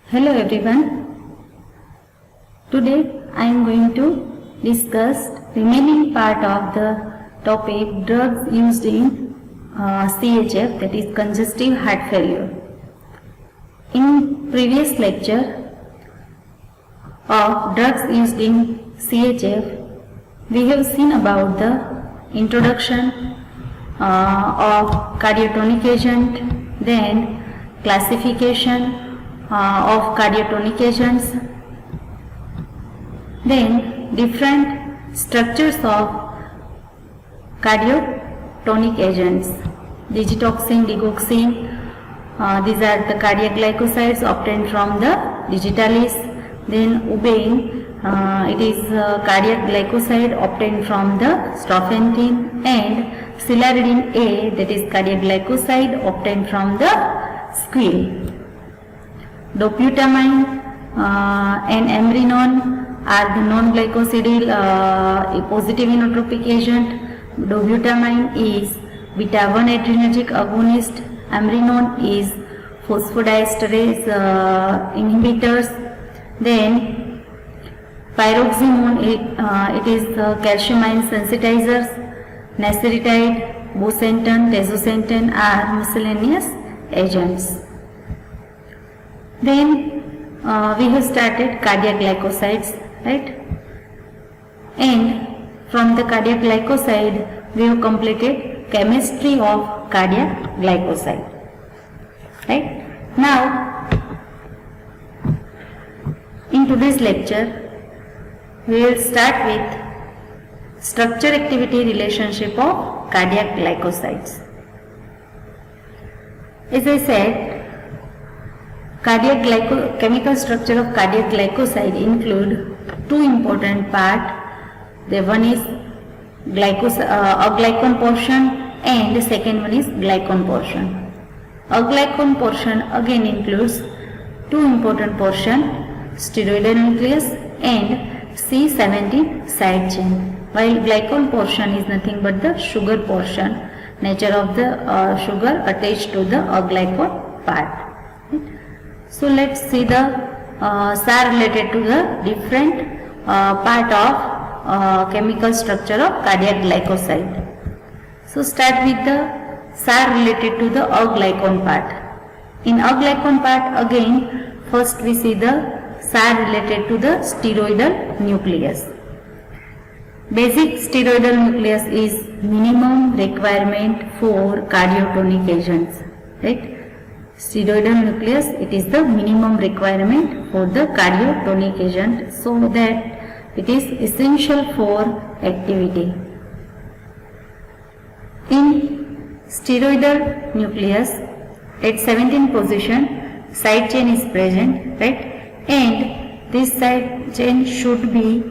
Hello everyone. Today I am going to discuss remaining part of the topic drugs used in CHF, that is congestive heart failure. In previous lecture of drugs used in CHF, we have seen about the introduction of cardiotonic agent, then classification of cardiotonic agents, then different structures of cardiotonic agents, digitoxin, digoxin, these are the cardiac glycosides obtained from the digitalis. Then ubein, it is cardiac glycoside obtained from the strofentin, and silaridine A, that is cardiac glycoside obtained from the squil. Dobutamine and amrinone are the non-glycosidyl positive inotropic agent. Dobutamine is beta-1 adrenergic agonist. Amrinone is phosphodiesterase inhibitors. Then pyroximone, it is calcium ion sensitizers. Nasiritide, bosentan, tazosentane are miscellaneous agents. Then we have started cardiac glycosides, right? And from the cardiac glycoside we have completed chemistry of cardiac glycoside, right? Now in today's lecture we will start with structure activity relationship of cardiac glycosides. As I said, chemical structure of cardiac glycoside include two important parts. The one is aglycone portion and the second one is glycone portion. Aglycone portion again includes two important portion, steroidal nucleus and C17 side chain, while glycone portion is nothing but the sugar portion, nature of the sugar attached to the aglycone part. So let's see the SAR related to the different part of chemical structure of cardiac glycoside. So start with the SAR related to the aglycone part. In aglycone part again, first we see the SAR related to the steroidal nucleus. Basic steroidal nucleus is minimum requirement for cardiotonic agents, right? Steroidal nucleus, it is the minimum requirement for the cardiotonic agent, so that it is essential for activity. In steroidal nucleus, at 17 position, side chain is present, right? And this side chain should be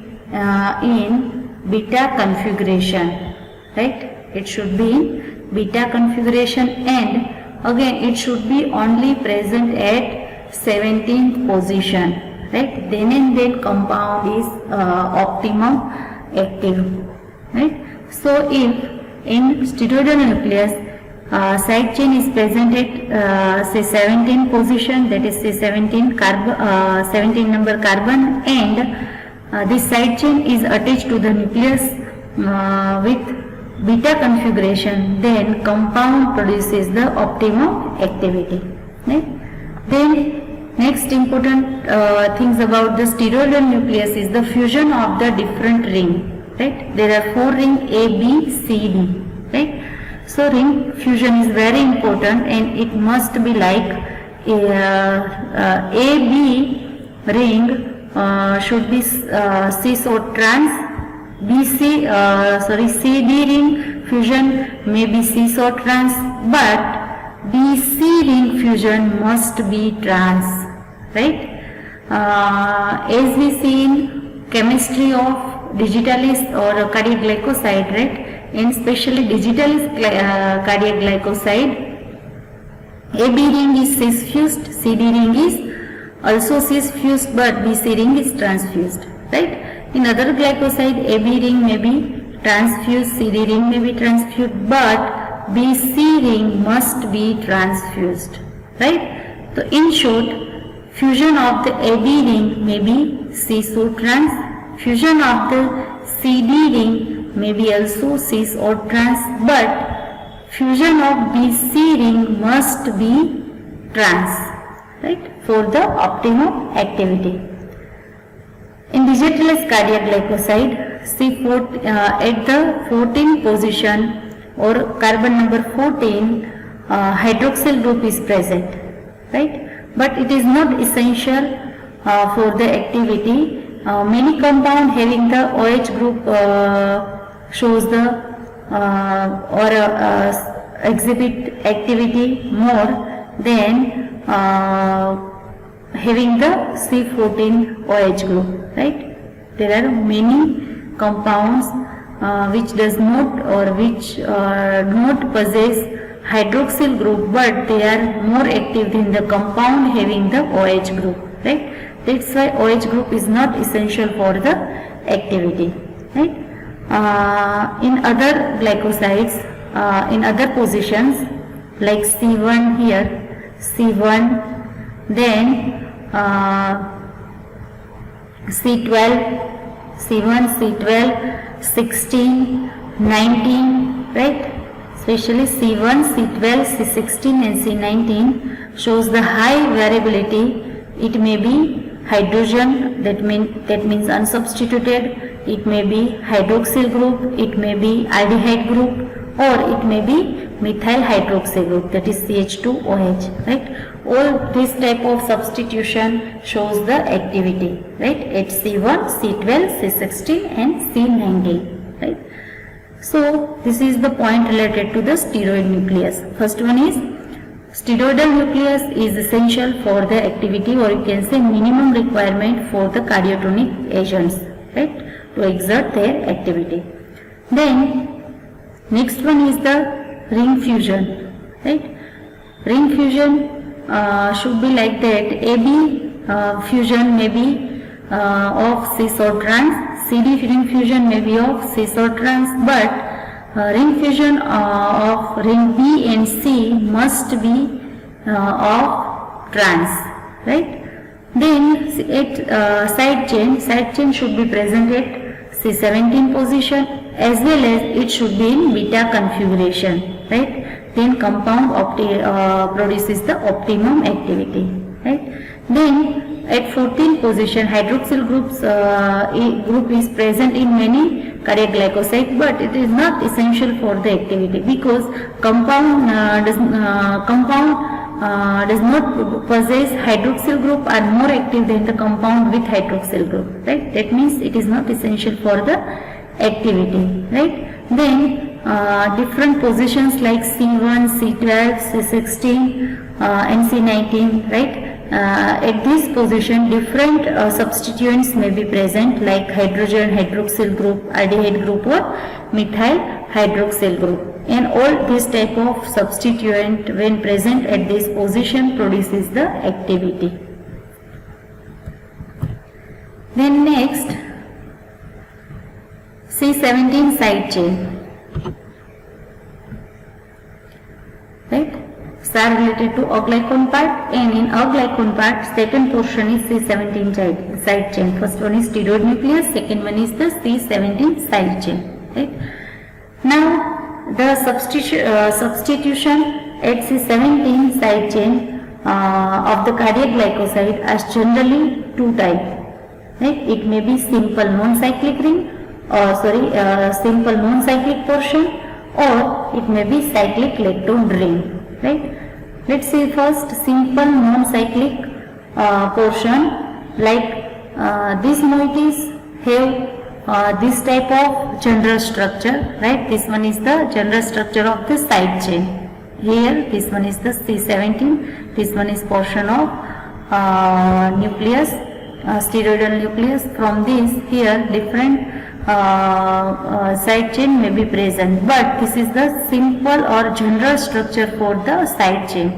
in beta configuration, right? It should be in beta configuration, and again it should be only present at 17th position, right? Then and then compound is optimum active, right? So if in steroidal nucleus side chain is present at say 17 position, that is say 17 number carbon, and this side chain is attached to the nucleus with beta configuration, then compound produces the optimum activity, right? Then next important things about the steroidal nucleus is the fusion of the different ring, right? There are 4 rings A, B, C, D, right? So ring fusion is very important, and it must be like A, B ring should be cis-O trans. CD ring fusion may be cis-O trans, but BC ring fusion must be trans, right? As we see in chemistry of digitalis or cardiac glycoside, right? And especially digitalis cardiac glycoside, AB ring is cis-fused, CD ring is also cis-fused, but BC ring is transfused, right? In other glycoside, AB ring may be transfused, CD ring may be transfused, but BC ring must be transfused, right? So in short, Fusion of the AB ring may be cis-O trans. Fusion of the CD ring may be also cis-O trans, but fusion of BC ring must be trans, right, for the optimum activity. In digitalized cardiac glycoside, C4 at the 14th position or carbon number 14, hydroxyl group is present, right? But it is not essential for the activity. Many compound having the OH group shows the exhibit activity more than having the C14 OH group, right? There are many compounds which does not or which do not possess hydroxyl group, but they are more active than the compound having the OH group, right? That's why OH group is not essential for the activity, right? In other glycosides, in other positions like C1 here, C1, then C12, C1, C12, 16, 19, right? Especially C1, C12, C16 and C19 shows the high variability. It may be hydrogen, that means unsubstituted, it may be hydroxyl group, it may be aldehyde group, or it may be methyl hydroxy group, that is CH2OH, right? All this type of substitution shows the activity, right, at C1, C12, C16 and C19, right? So this is the point related to the steroid nucleus. First one is steroidal nucleus is essential for the activity, or you can say minimum requirement for the cardiotonic agents, right, to exert their activity. Then next one is the ring fusion, right? Ring fusion should be like that. AB fusion may be of cis-O trans, CD ring fusion may be of cis-O trans, but ring fusion of ring B and C must be of trans, right? Then at side chain should be present at C17 position, as well as it should be in beta configuration, right? Then compound produces the optimum activity, right? Then at 14th position, hydroxyl group is present in many cardiac glycosides, but it is not essential for the activity because compound does not possess hydroxyl group, are more active than the compound with hydroxyl group, right? That means it is not essential for the activity, right? Then different positions like C1, C12, C16 and C19, right? At this position different substituents may be present like hydrogen hydroxyl group, aldehyde group or methyl hydroxyl group, and all this type of substituent when present at this position produces the activity. Then next C17 side chain, right? Are related to aglycone part, and in aglycone part second portion is C17 side chain. First one is steroid nucleus, second one is the C17 side chain, right? Now the substitution at C17 side chain of the cardiac glycoside are generally two types, right? It may be simple non-cyclic ring, simple non-cyclic portion, or it may be cyclic lactone ring, right? Let's see first simple non-cyclic portion, like these moieties have this type of general structure, right? This one is the general structure of the side chain. Here this one is the C17, this one is portion of nucleus, steroidal nucleus. From this here different side chain may be present, but this is the simple or general structure for the side chain.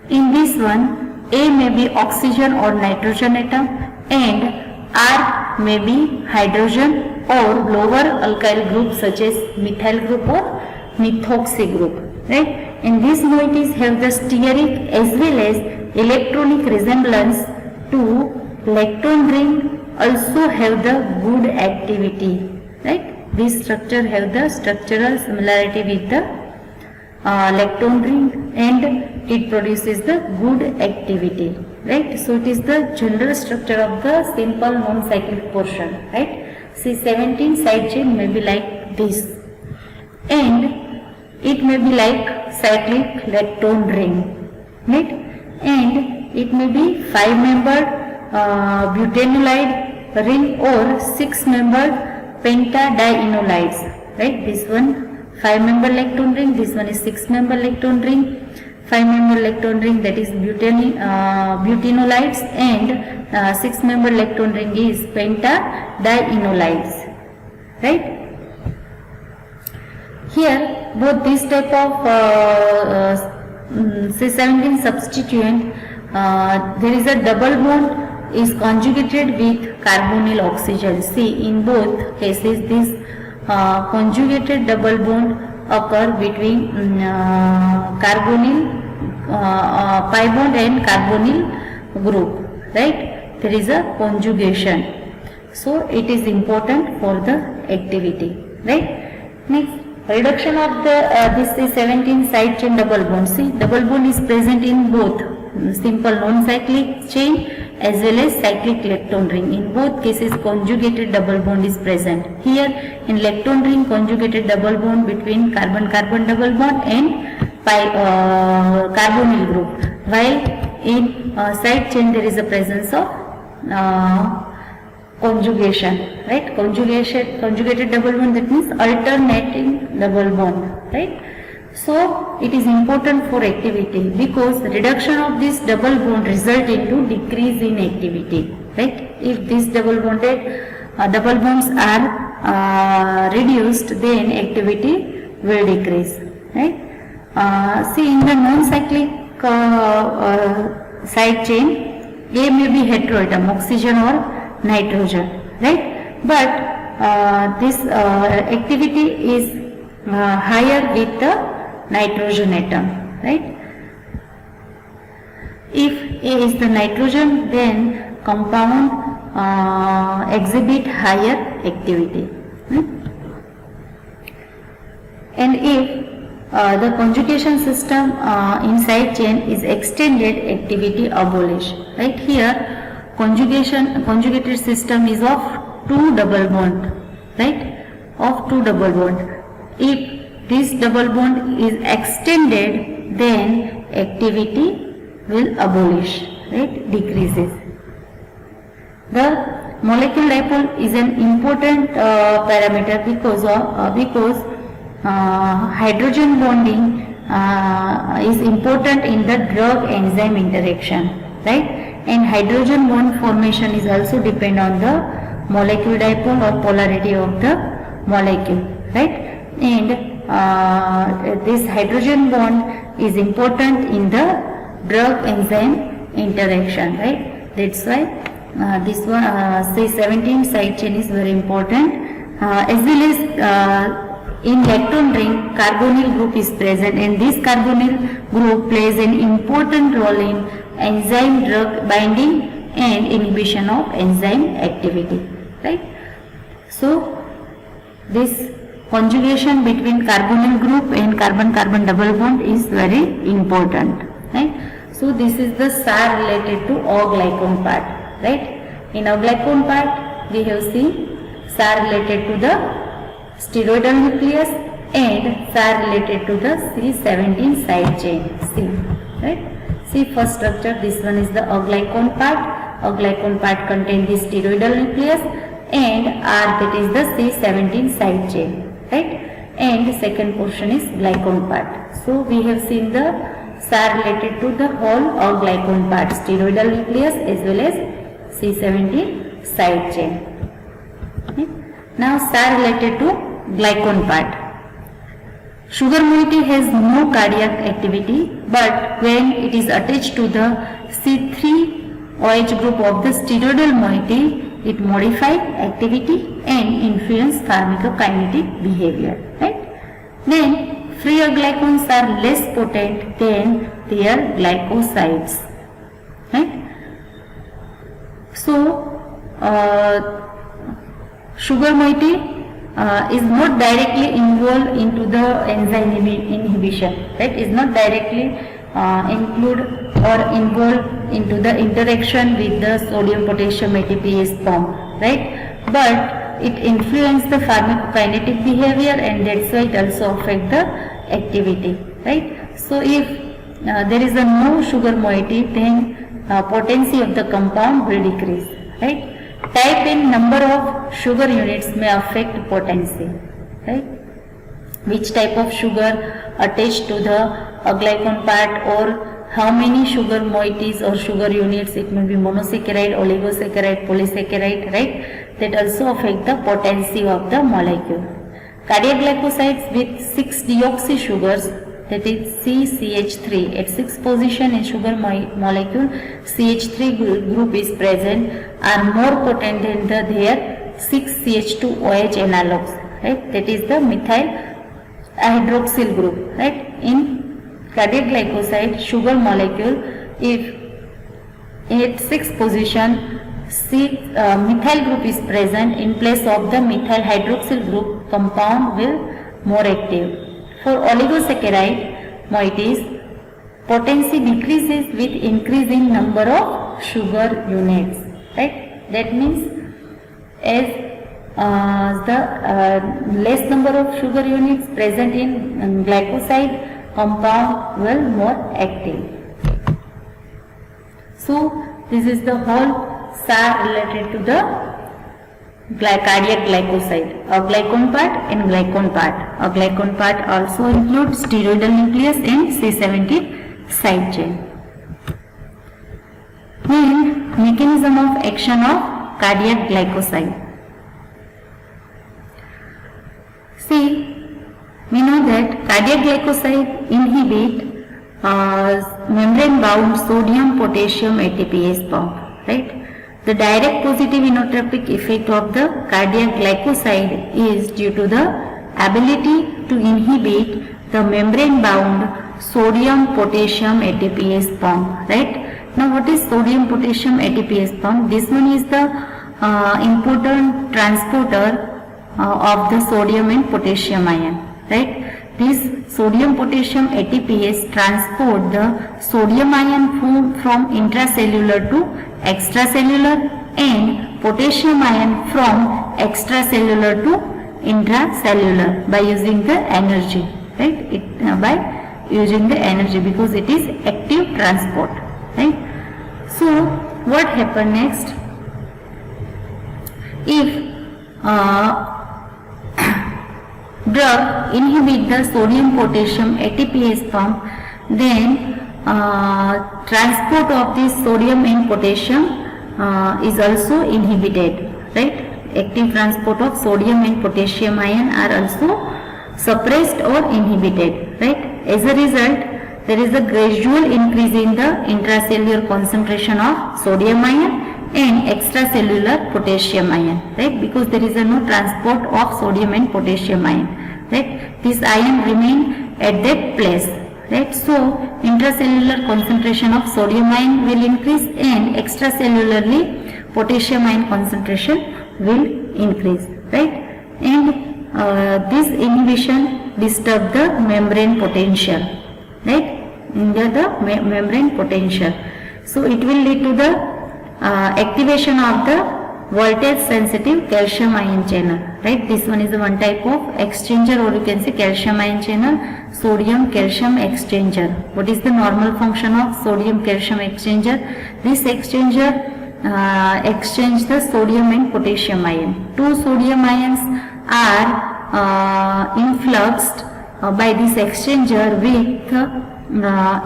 In this one, A may be oxygen or nitrogen atom, and R may be hydrogen or lower alkyl group such as methyl group or methoxy group, right? And these moieties have the steric as well as electronic resemblance to lactone ring also have the good activity, right? This structure have the structural similarity with the lactone ring and it produces the good activity, right? So it is the general structure of the simple non-cyclic portion, right? C17 side chain may be like this and it may be like cyclic lactone ring, right? And it may be 5-membered butanolide ring or 6-membered pentadienolides, right? This one 5-member lactone ring, this one is 6-member lactone ring. 5-member lactone ring, that is butanolides, and 6-member lactone ring is pentadienolides, right? Here both this type of C17 substituent, there is a double bond is conjugated with carbonyl oxygen. See, in both cases this conjugated double bond occur between carbonyl pi bond and carbonyl group, right? There is a conjugation, so it is important for the activity, right? Next, reduction of the this is 17 side chain double bond. See, double bond is present in both simple non-cyclic chain as well as cyclic lactone ring. In both cases conjugated double bond is present. Here in lactone ring conjugated double bond between carbon-carbon double bond and carbonyl group, while in side chain there is a presence of conjugation, right? Conjugated double bond, that means alternating double bond, right? So it is important for activity because reduction of this double bond result into decrease in activity, right? If these double bonds are reduced, then activity will decrease, right? See, in the non-cyclic side chain, A may be heteroatom, oxygen or nitrogen, right? But this activity is higher with the nitrogen atom, right? If A is the nitrogen, then compound exhibit higher activity, right? And if the conjugation system in side chain is extended, activity abolish, right? Here conjugated system is of 2 double bond, right? Of 2 double bond. If this double bond is extended, then activity will abolish, right? Decreases. The molecule dipole is an important parameter because hydrogen bonding is important in the drug enzyme interaction, right? And hydrogen bond formation is also depend on the molecule dipole or polarity of the molecule, right? And this hydrogen bond is important in the drug enzyme interaction, right? That's why this one C17 side chain is very important, as well as in lactone ring carbonyl group is present, and this carbonyl group plays an important role in enzyme drug binding and inhibition of enzyme activity, right? So this conjugation between carbonyl group and carbon-carbon double bond is very important, right? So this is the SAR related to O-glycone part, right? In O-glycone part we have seen SAR related to the steroidal nucleus and SAR related to the C17 side chain, C, right? See, first structure, this one is the O-glycone part. O-glycone part contains the steroidal nucleus, and R, that is the C17 side chain, right? And the second portion is glycone part. So we have seen the SAR related to the whole O-glycone part, steroidal nucleus as well as C17 side chain. Okay. Now SAR related to glycone part. Sugar moiety has no cardiac activity, but when it is attached to the C3OH group of the steroidal moiety, it modifies activity and influence pharmacokinetic behavior, right? Then free glycones are less potent than their glycosides, right? So sugar moiety is not directly involved into the enzyme inhibition, right? Is not directly include or involved into the interaction with the sodium potassium ATPase form, right? But it influences the pharmacokinetic behavior, and that's why it also affect the activity, right? So if there is a no sugar moiety, then potency of the compound will decrease, right? Type and number of sugar units may affect potency, right? Which type of sugar attached to the glycan part, or how many sugar moieties or sugar units, it may be monosaccharide, oligosaccharide, polysaccharide, right? That also affect the potency of the molecule. Cardiac glycosides with 6-deoxy sugars, that is CCH3 at 6th position in sugar molecule, CH3 group is present, are more potent than their 6CH2OH analogues, right? That is the methyl hydroxyl group, right? In cardiac glycoside sugar molecule, if at 6th position methyl group is present in place of the methyl hydroxyl group, compound will more active. For oligosaccharide moieties, potency decreases with increase in number of sugar units, right? That means as the less number of sugar units present in glycoside, compound will more active. So this is the whole SAR related to the cardiac glycoside, a glycan part and glycan part. A glycan part also includes steroidal nucleus and C17 side chain. Then mechanism of action of cardiac glycoside. See, we know that cardiac glycoside inhibit membrane bound sodium potassium ATPase pump, right? The direct positive inotropic effect of the cardiac glycoside is due to the ability to inhibit the membrane bound sodium potassium ATPase pump, right? Now what is sodium potassium ATPase pump? This one is the important transporter of the sodium and potassium ion, right? This sodium potassium ATPase transport the sodium ion from intracellular to extracellular and potassium ion from extracellular to intracellular by using the energy, right? By using the energy, because it is active transport, right? So what happen next? If drug inhibit the sodium potassium ATPase pump, then transport of this sodium and potassium is also inhibited, right? Active transport of sodium and potassium ion are also suppressed or inhibited, right? As a result, there is a gradual increase in the intracellular concentration of sodium ion and extracellular potassium ion, right? Because there is no transport of sodium and potassium ion, right? This ion remain at that place, right? So intracellular concentration of sodium ion will increase and extracellularly potassium ion concentration will increase, right? And this inhibition disturb the membrane potential, right? The membrane potential. So it will lead to the activation of the voltage sensitive calcium ion channel, right? This one is one type of exchanger, or you can say calcium ion channel, sodium calcium exchanger. What is the normal function of sodium calcium exchanger? This exchanger exchange the sodium and potassium ion. Two sodium ions are influxed by this exchanger with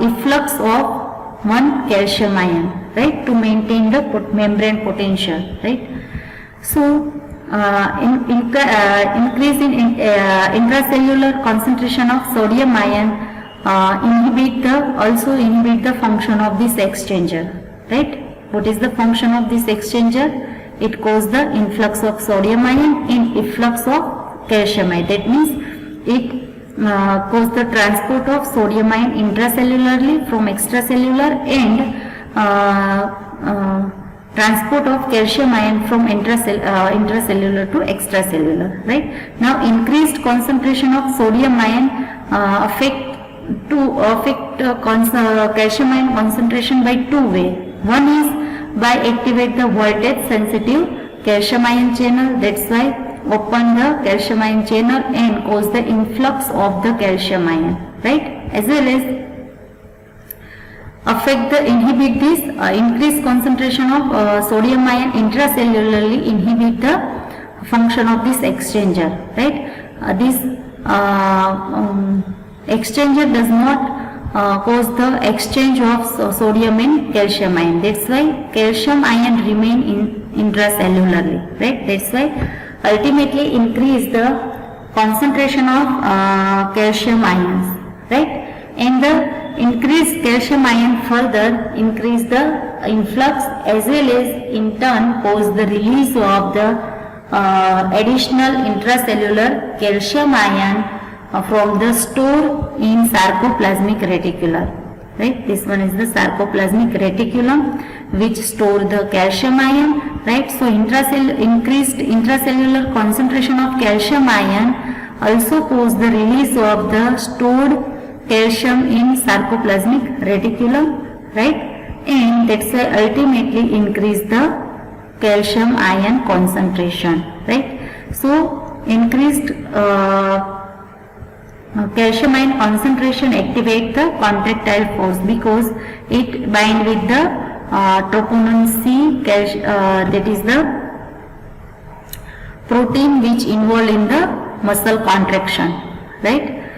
efflux of one calcium ion, right, to maintain the membrane potential, right? So increase in intracellular concentration of sodium ion also inhibit the function of this exchanger, right? What is the function of this exchanger? It causes the influx of sodium ion and efflux of calcium ion. That means it cause the transport of sodium ion intracellularly from extracellular and transport of calcium ion from intracellular to extracellular, right? Now increased concentration of sodium ion affect calcium ion concentration by two ways. One is by activate the voltage sensitive calcium ion channel, that's why open the calcium ion channel and cause the influx of the calcium ion, right? As well as affect the inhibit this increased concentration of sodium ion intracellularly inhibit the function of this exchanger, right? This exchanger does not cause the exchange of sodium and calcium ion. That's why calcium ion remain intracellularly, right? That's why ultimately increase the concentration of calcium ions, right? And the increased calcium ion further increase the influx as well as in turn cause the release of the additional intracellular calcium ion from the store in sarcoplasmic reticulum, right? This one is the sarcoplasmic reticulum which store the calcium ion, right? So increased intracellular concentration of calcium ion also cause the release of the stored calcium in sarcoplasmic reticulum, right? And that's why ultimately increase the calcium ion concentration, right? So increased calcium ion concentration activate the contractile force because it bind with the troponin C, that is the protein which involved in the muscle contraction, right?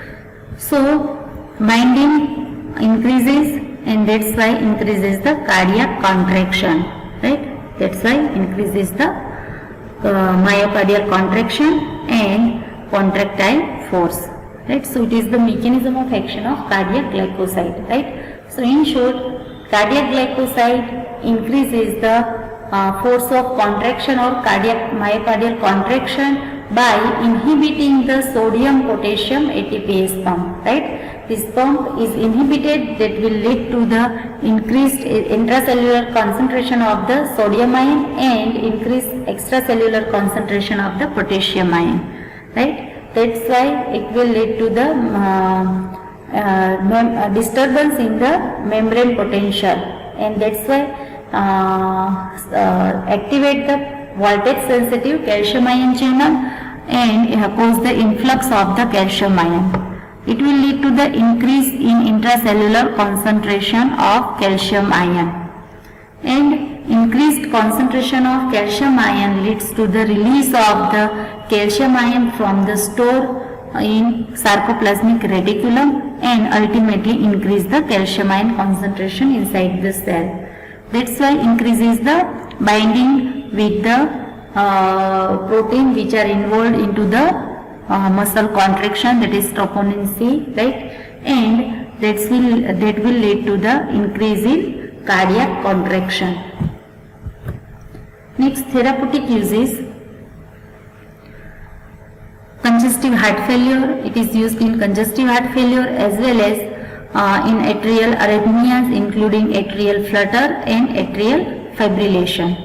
So binding increases and that's why increases the cardiac contraction, right? That's why increases the myocardial contraction and contractile force, right? So it is the mechanism of action of cardiac glycoside, right? So in short, cardiac glycoside increases the force of contraction or myocardial contraction by inhibiting the sodium potassium ATPase pump, right? This pump is inhibited, that will lead to the increased intracellular concentration of the sodium ion and increased extracellular concentration of the potassium ion, right? That's why it will lead to the disturbance in the membrane potential, and that's why activate the voltage sensitive calcium ion channel and cause the influx of the calcium ion. It will lead to the increase in intracellular concentration of calcium ion, and increased concentration of calcium ion leads to the release of the calcium ion from the store in sarcoplasmic reticulum and ultimately increase the calcium ion concentration inside the cell. That's why increases the binding with the protein which are involved into the muscle contraction, that is troponin C, right? And that will lead to the increase in cardiac contraction. Next, therapeutic uses. Congestive heart failure. It is used in congestive heart failure as well as in atrial arrhythmias including atrial flutter and atrial fibrillation.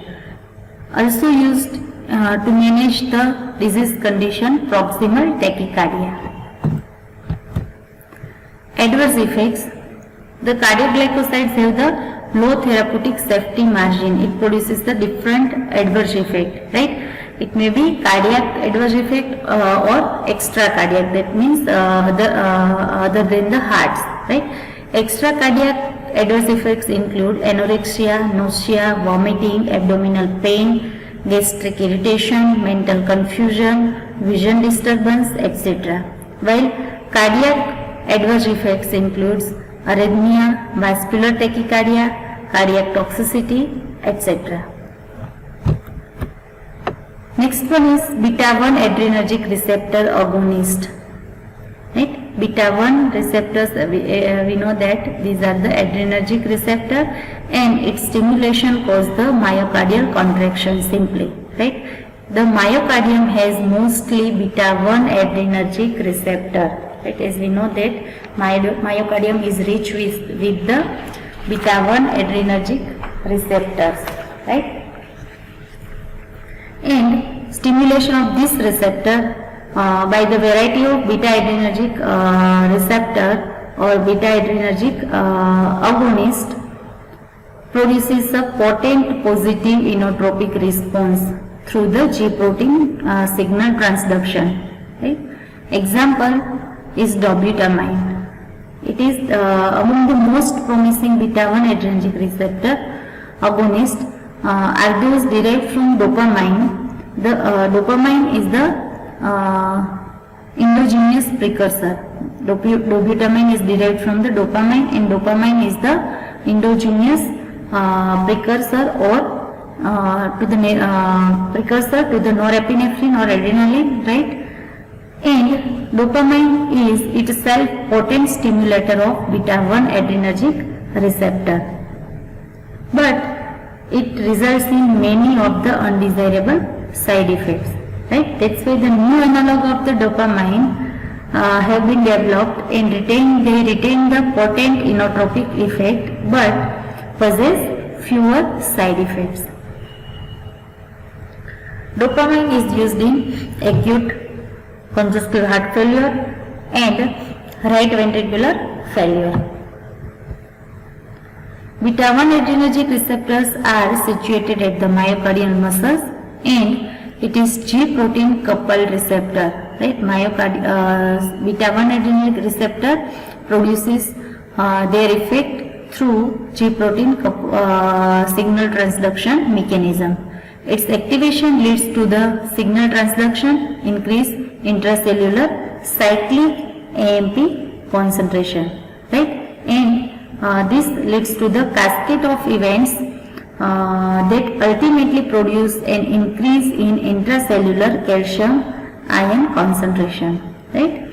Also used to manage the disease condition proximal tachycardia. Adverse effects. The cardioglycosides have the low therapeutic safety margin. It produces the different adverse effect, right? It may be cardiac adverse effect or extracardiac, that means other than the hearts, right? Extracardiac adverse effects include anorexia, nausea, vomiting, abdominal pain, gastric irritation, mental confusion, vision disturbance, etc. While cardiac adverse effects includes arrhythmia, vascular tachycardia, cardiac toxicity, etc. Next one is beta-1 adrenergic receptor agonist. Right? Beta-1 receptors, we know that these are the adrenergic receptor, and its stimulation causes the myocardial contraction simply. Right? The myocardium has mostly beta-1 adrenergic receptor. Right? As we know that myocardium is rich with the beta-1 adrenergic receptors. Right? and stimulation of this receptor by the variety of beta adrenergic receptor or beta adrenergic agonist produces a potent positive inotropic response through the G protein signal transduction. Right? Example is dobutamine. It is among the most promising beta-1 adrenergic receptor agonists are those derived from dopamine. The dopamine is the endogenous precursor. Dobutamine is derived from the dopamine, and dopamine is the endogenous precursor or to the precursor to the norepinephrine or adrenaline, right? And dopamine is itself potent stimulator of beta-1 adrenergic receptor, but it results in many of the undesirable side effects. Right? That's why the new analog of the dopamine have been developed and they retain the potent inotropic effect, but possess fewer side effects. Dopamine is used in acute congestive heart failure and right ventricular failure. Beta-1 adrenergic receptors are situated at the myocardial muscles, and it is G protein coupled receptor. Right? Beta-1 adrenergic receptor produces their effect through G protein signal transduction mechanism. Its activation leads to the signal transduction, increase intracellular cyclic AMP concentration, right? And this leads to the cascade of events that ultimately produce an increase in intracellular calcium ion concentration, right?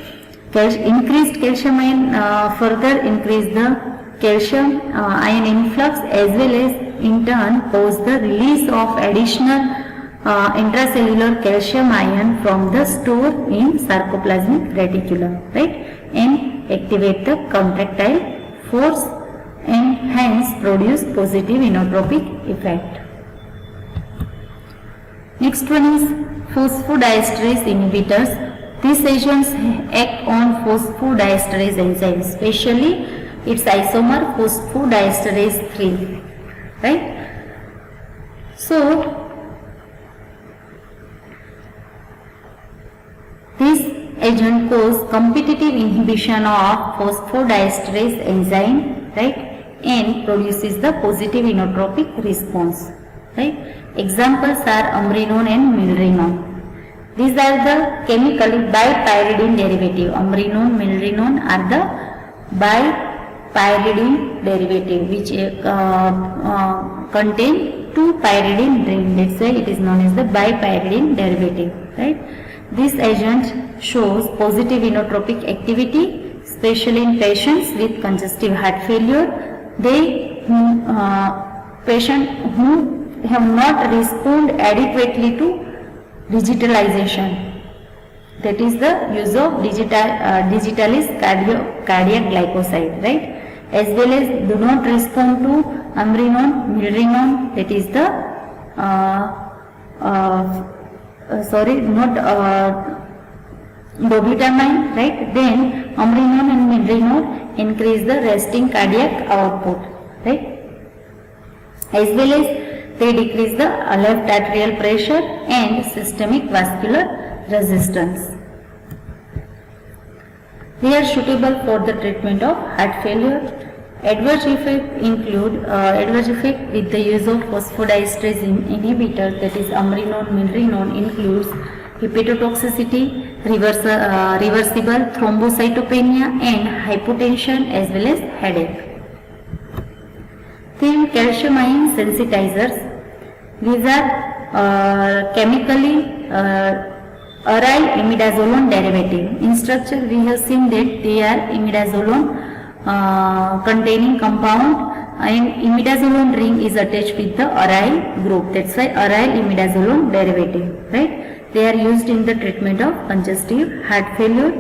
Increased calcium ion further increase the calcium ion influx, as well as in turn cause the release of additional intracellular calcium ion from the store in sarcoplasmic reticulum, right? And activate the contractile force and hence produce positive inotropic effect. Next one is phosphodiesterase inhibitors. These agents act on phosphodiesterase enzyme, especially its isomer phosphodiesterase 3, right? So this agent cause competitive inhibition of phosphodiesterase enzyme, right, and produces the positive inotropic response, right? Examples are amrinone and milrinone. These are the chemically bipyridine derivative. Amrinone, milrinone are the bipyridine derivative which contain 2 pyridine ring. That's why it is known as the bipyridine derivative, right? This agent shows positive inotropic activity, especially in patients with congestive heart failure. Patients who have not responded adequately to digitalization, that is the use of digitalis cardiac glycoside, right? As well as do not respond to amrinone, milrinone, that is the dobutamine, right? Then amrinone and milrinone increase the resting cardiac output, right? As well as they decrease the left atrial pressure and systemic vascular resistance. They are suitable for the treatment of heart failure. Adverse effects include adverse effect with the use of phosphodiesterase inhibitor, that is amrinone, milrinone, includes hepatotoxicity, reversible thrombocytopenia and hypotension, as well as headache. Then calcium ion sensitizers. These are chemically aryl imidazolone derivative. In structure we have seen that they are imidazolone containing compound, and imidazolone ring is attached with the aryl group. That's why aryl imidazolone derivative, right? They are used in the treatment of congestive heart failure.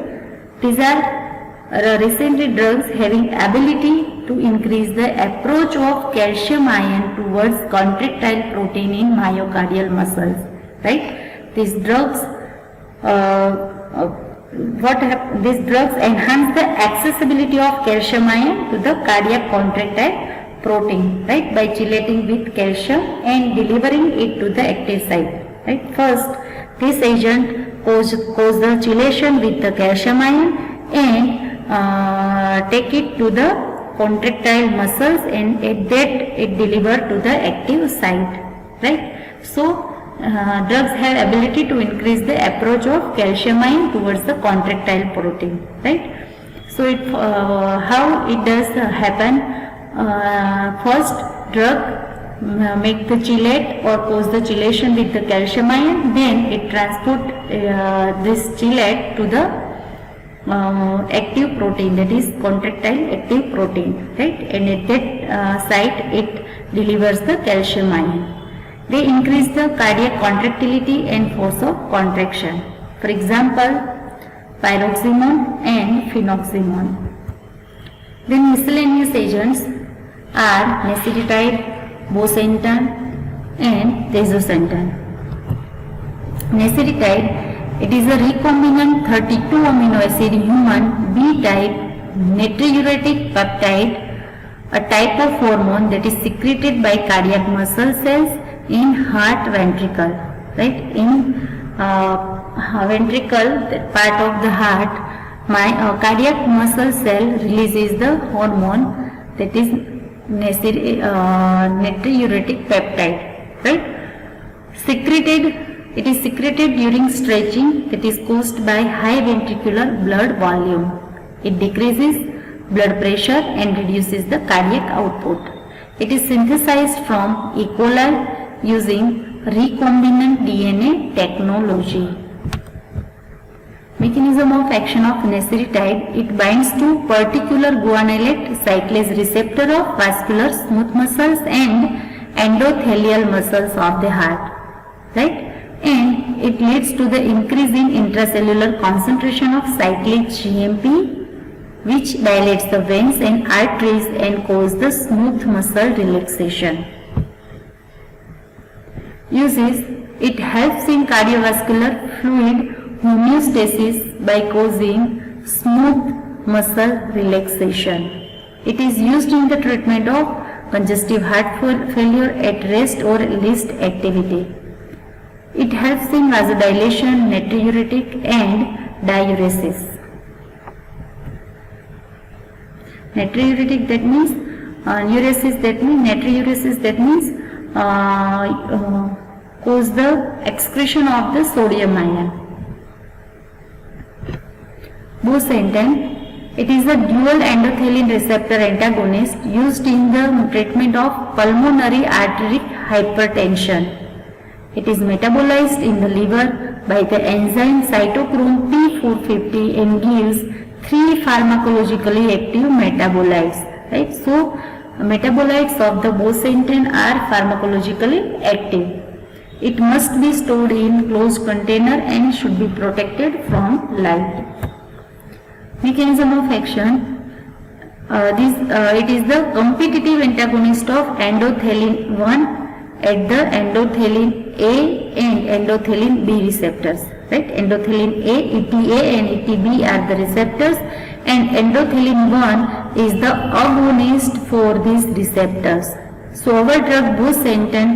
These are recently drugs having ability to increase the approach of calcium ion towards contractile protein in myocardial muscles, right? These drugs, these drugs enhance the accessibility of calcium ion to the cardiac contractile protein, right, by chelating with calcium and delivering it to the active site, right. First, this agent cause the chelation with the calcium ion and take it to the contractile muscles, and at that it delivered to the active site, right. So drugs have ability to increase the approach of calcium ion towards the contractile protein, right. So it how it does happen? First, drug make the chelate or cause the chelation with the calcium ion, then it transport this chelate to the active protein, that is contractile active protein, right, and at that site it delivers the calcium ion. They increase the cardiac contractility and force of contraction. For example, pyroximone and phenoximone. Then miscellaneous agents are nesiritide, bosentan and azoxantan. Nesiritide, it is a recombinant 32 amino acid human B-type natriuretic peptide, a type of hormone that is secreted by cardiac muscle cells in heart ventricle, right? In ventricle, that part of the heart, cardiac muscle cell releases the hormone that is natriuretic peptide, right? It is secreted during stretching, that is caused by high ventricular blood volume. It decreases blood pressure and reduces the cardiac output. It is synthesized from E. coli using recombinant DNA technology. Mechanism of action of nesiritide, it binds to particular guanylate cyclase receptor of vascular smooth muscles and endothelial muscles of the heart, right, and it leads to the increase in intracellular concentration of cyclic GMP, which dilates the veins and arteries and cause the smooth muscle relaxation. Uses, it helps in cardiovascular fluid homeostasis by causing smooth muscle relaxation. It is used in the treatment of congestive heart failure at rest or least activity. It helps in vasodilation, natriuretic and diuresis. Natriuretic, that means uresis, that means natriuresis, that means cause the excretion of the sodium ion. Bosentan, it is a dual endothelin receptor antagonist used in the treatment of pulmonary arterial hypertension. It is metabolized in the liver by the enzyme cytochrome P450 and gives 3 pharmacologically active metabolites, right. So metabolites of the bosentan are pharmacologically active. It must be stored in closed container and should be protected from light. Mechanism of action, it is the competitive antagonist of endothelin 1 at the endothelin A and endothelin B receptors, right. Endothelin A, ETA and ETB are the receptors, and endothelin 1 is the agonist for these receptors. So our drug bosentan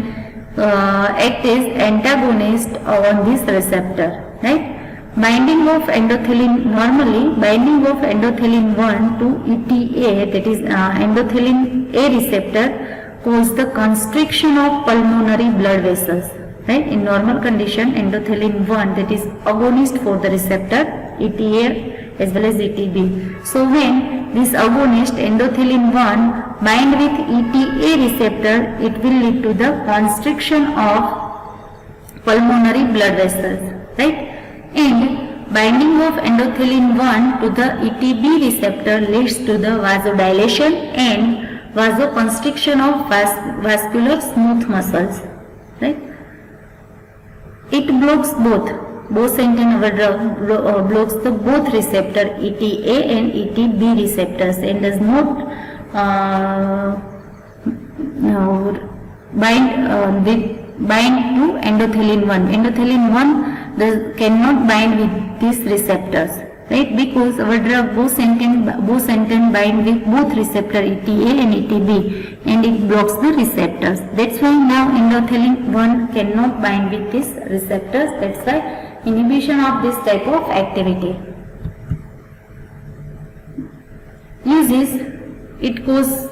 acts as antagonist on this receptor, right. Binding of endothelin, normally binding of endothelin 1 to ETA, that is endothelin A receptor, cause the constriction of pulmonary blood vessels, right. In normal condition, endothelin 1, that is agonist for the receptor ETA as well as ETB. So when this agonist endothelin 1 bind with ETA receptor, it will lead to the constriction of pulmonary blood vessels, right. And binding of endothelin 1 to the ETB receptor leads to the vasodilation and vasoconstriction of vascular smooth muscles, right. It blocks both. Bosentan, our drug, blocks the both receptor ETA and ETB receptors and does not bind with bind to endothelin 1. Endothelin 1 cannot bind with these receptors, right? Because our drug bosentan bind with both receptor ETA and ETB, and it blocks the receptors. That's why now endothelin 1 cannot bind with these receptors. That's why inhibition of this type of activity. Uses: it causes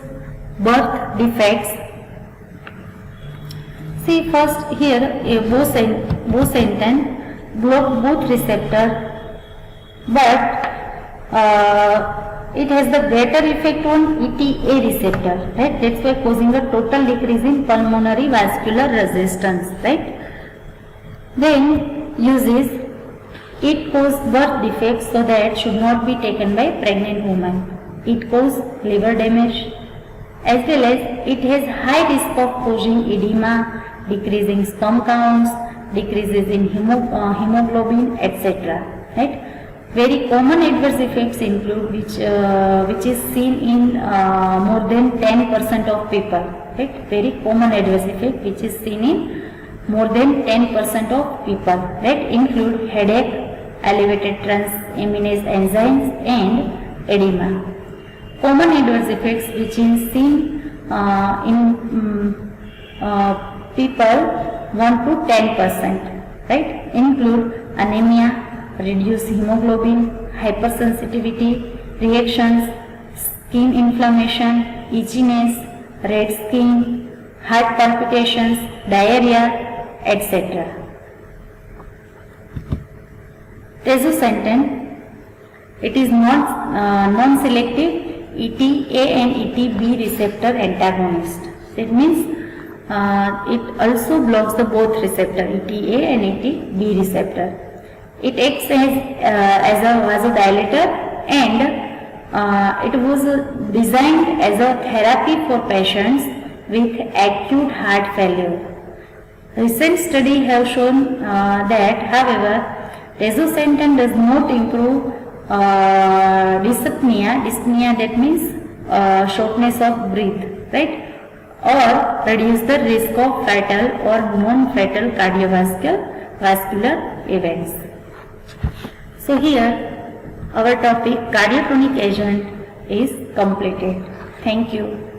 birth defects. See, first here a bosentan block both receptor, but it has the greater effect on ETA receptor, right? That's why causing a total decrease in pulmonary vascular resistance, right? Then uses: it causes birth defects, so that should not be taken by pregnant women. It causes liver damage, as well as it has high risk of causing edema, decreasing sperm counts, decreases in hemoglobin, etc. Right? Very common adverse effects include which is seen in more than 10% of people. Right? Very common adverse effect which is seen in more than 10% of people. Right? Include headache, elevated transaminase enzymes, and edema. Common adverse effects which is seen in people 1 to 10%, right? Include anemia, reduced hemoglobin, hypersensitivity, reactions, skin inflammation, itchiness, red skin, heart palpitations, diarrhea, etc. Tezosentan, it is not non-selective ETA and ETB receptor antagonist. That means it also blocks the both receptor ETA and ETB receptor. It acts as a vasodilator, and it was designed as a therapy for patients with acute heart failure. Recent studies have shown that, however, tezosentan does not improve dyspnea. Dyspnea, that means shortness of breath, right? Or reduce the risk of fatal or non-fatal cardiovascular events. So here our topic cardiotonic agent is completed. Thank you.